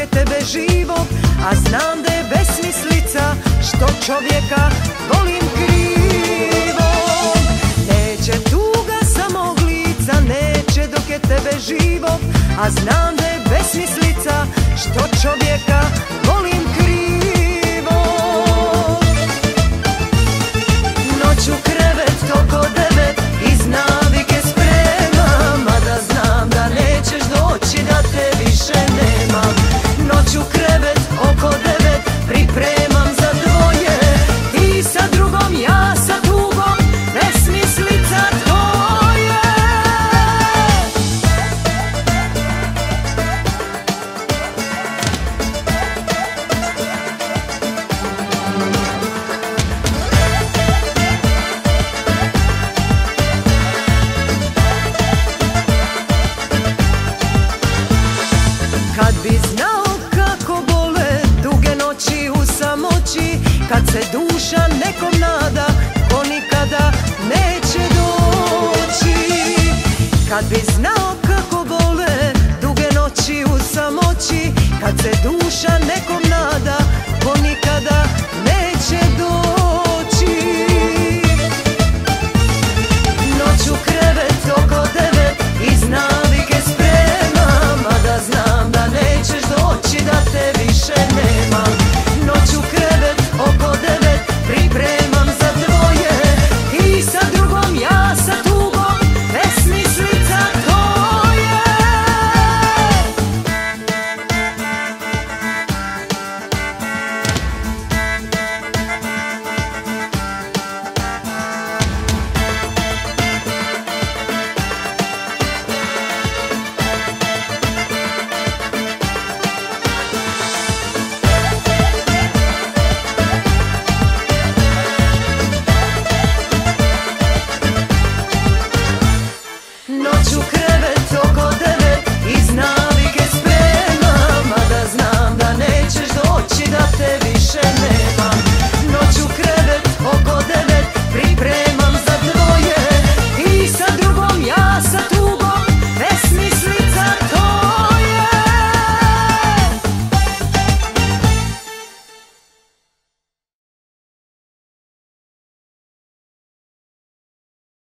je tebe živog, a znam da je besmislica što čovjeka volim krivog. Neće tuga sa mog lica, neće dok je tebe živog, a znam da je besmislica što čovjeka volim krivog. Noć u krevet oko 9 iz navike spremam, mada znam da nećeš doći, da te više nema. Noć u krevet oko 9 pripremam za dvoje, ti sa drugom, ja sa tugom, besmislica to je. Kad bi znao kako bole duge noći u samoći, kad se duša nekom nada ko nikada neće doći. Kad bi znao kako bole duge noći u samoći, kad se duša nekom nada ko nikada